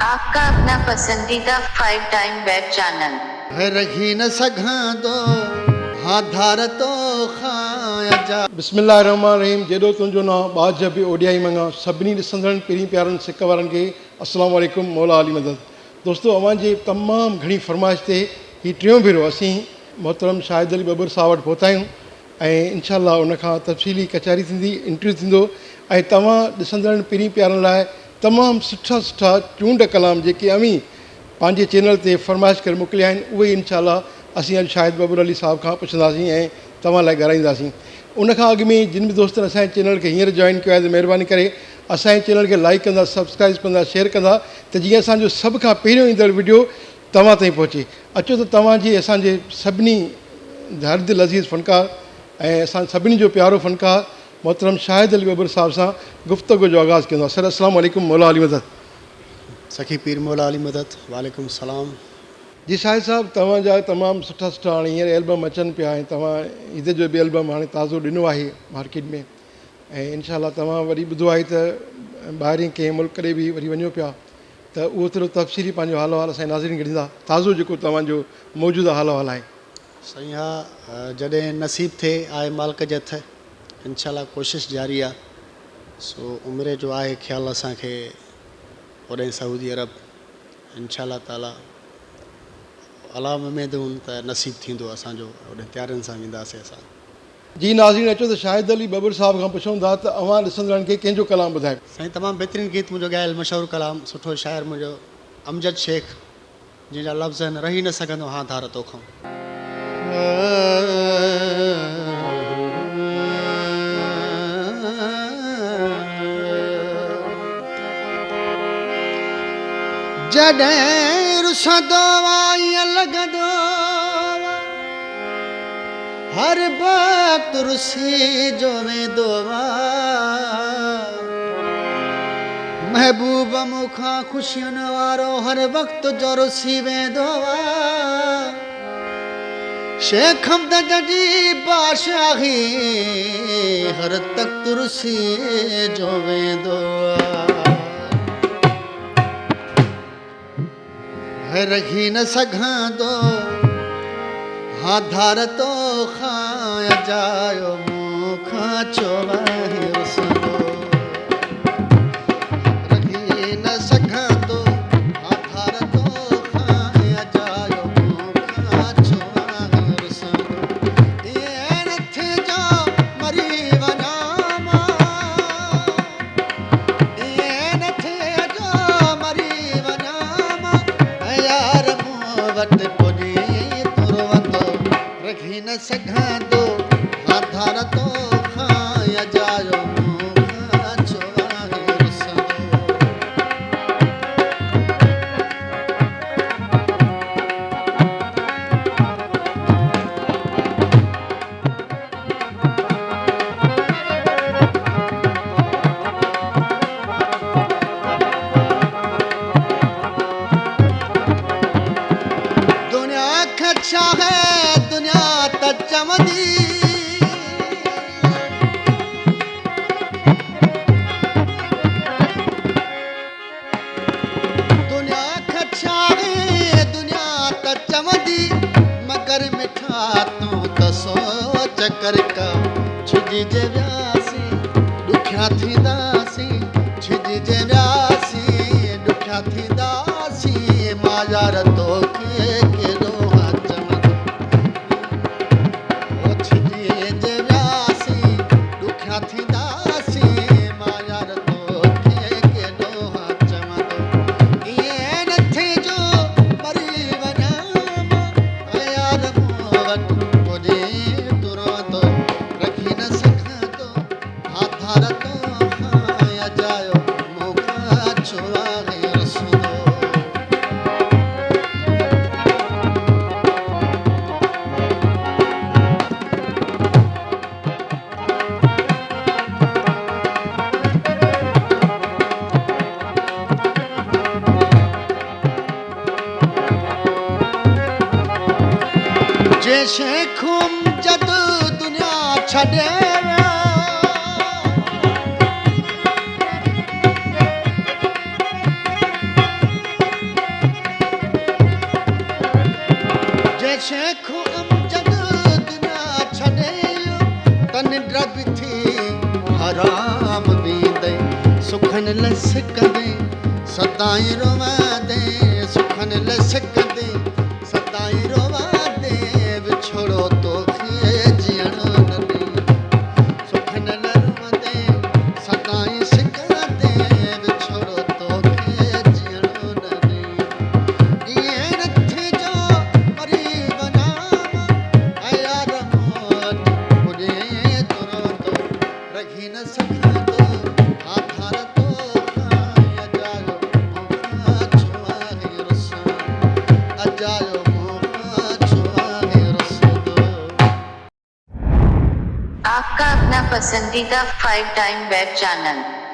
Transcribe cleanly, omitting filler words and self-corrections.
आपका अपना पसंदीदा 5 टाइम वेब चैनल है रखी न सघां थो हाथ धार तो खाया जा। बिस्मिल्लाहिर्रहमानिर्रहीम। जेॾो तुंहिंजो नाम बाज बि ओडियाई मंगा सभिनी ॾिसंदड़नि पहिरीं प्यारनि सिक वारनि खे अस्सलामु अलैकुम मौला अली मदद। दोस्तो अवां जी तमामु घणी फरमाइश ते हीउ टियों भेरो असीं मोहतरम शाहिद अली बबर साहब वटि पहुता आहियूं ऐं इनशाअल्लाह उनखां तफ़सीली कचहरी थींदी, इंटरव्यू थींदो ऐं तव्हां ॾिसंदड़नि पहिरीं प्यारनि लाइ तमामु सुठा सुठा चूंड कलाम जेके अमीं पंहिंजे चैनल ते फरमाइश करे मोकिलिया आहिनि उहे इनशाअल्लाह असीं अॼु शाहिद बबर अली साहब खां पुछंदासीं ऐं तव्हां लाइ ॻाल्हाईंदासीं। उनखां अॻु में जिन बि दोस्तनि असांजे चैनल खे हींअर जॉइन कयो आहे त महिरबानी करे असांजे चैनल खे लाइक कंदा, सब्सक्राइब कंदा, शेयर कंदा त जीअं असांजो सभ खां पहिरियों ईंदड़ वीडियो तव्हां ताईं पहुचे। अचो त तव्हांजी असांजे सभिनी हर दिलि अज़ीज़ फ़नकार ऐं असां सभिनी जो प्यारो फ़नकार मोहतरम शाहिद अली बबर साहब सां गुफ़्तगू जो आगाज़ कंदो। सर अस्सलामु अलैकुम मौला अली मदद। सखी पीर मौला अली मदद। वालेकुम सलाम। जी शाहिद साहब, तव्हांजा तमामु सुठा सुठा हाणे हींअर एल्बम अचनि पिया ऐं तव्हां ईद जो बि एल्बम हाणे ताज़ो ॾिनो आहे मार्केट में ऐं इनशाअल्लाह तव्हां वरी ॿुधो आहे त ॿाहिरि कंहिं मुल्क ॾे बि वरी वञो पिया त उहो थोरो तफ़सीली पंहिंजो हाल असांजे नाज़रीन खे ॾींदा, ताज़ो जेको तव्हांजो मौजूदा हाल आहे। साईं हा, जॾहिं नसीब थिए आहे मालिक जे हथ, इनशाअल्लाह कोशिशि जारी आहे। सो उमिरि जो आहे ख़्यालु असांखे होॾे सऊदी अरब, इनशाअल्लाह ताला अला उमेद हूं त नसीब थींदो असांजो, होॾे तयारियुनि सां वेंदासीं असां। जी नाज़रीन, अचो त शाहिद अली बबर साहब खां पुछूं था त अवां ॾिसंदड़नि खे कंहिंजो कलाम ॿुधाए। साईं तमामु बहितरीनु गीत मुंहिंजो ॻायल मशहूरु कलाम, सुठो शाइर मुंहिंजो अमजद शेख, जंहिंजा लफ़्ज़ आहिनि रही न सघंदो हा धार तोखां। जॾहिं रुसंदो ईअं लॻंदो हर वक़्तु रुसी जो वेंदो महबूब मूंखां ख़ुशियुनि वारो हर वक़्तु जो रुसी वेंदो शेख हमदर्द जी बादशाही हर तख़्त रुसी जो वेंदो रही न सघां थो हा धार तो खाया जायो मूंखां छो आहे रुसंदो। रही न सघां थो हा धार तो खाया जायो मूंखां छो आहे रुसंदो। इहे न थिजो मरी वञां मां, इहे न थिजो मरी वञां मां, यार मूं वटि पुॼी तुरवंदो। रखी न सघां थो हा धार तो खाया जायो मूंखां छो आहे रुसंदो। दुनिया खे छा है दुनिया त चवंदी, दुनिया खे छा है दुनिया त चवंदी, मगर मिठा तूं त सोच कर का छिजी जे वियासीं ॾुखिया थींदासीं, छिजी जे वियासीं ॾुखिया थींदासीं, मां यार तोखे केॾो जे शेखुम जद दुनिया छॾे लसकदे सदाई रोवादे सुखन लसकदे सदाई रोवादे विछोड़ो तो खे जियणो न ॾे सुखन लरवदे सदाई सिकदे विछोड़ो तो खे जियणो न ॾे ये रथ जो परी बनावा ऐं यार मोट मुझे तुरो तो रखी न सघंदो आधार तो अजायो मोहा छुआहे रसो अजायो मोहा छुआहे रसो आपका अपना पसंदीदा 5 टाइम वेब चैनल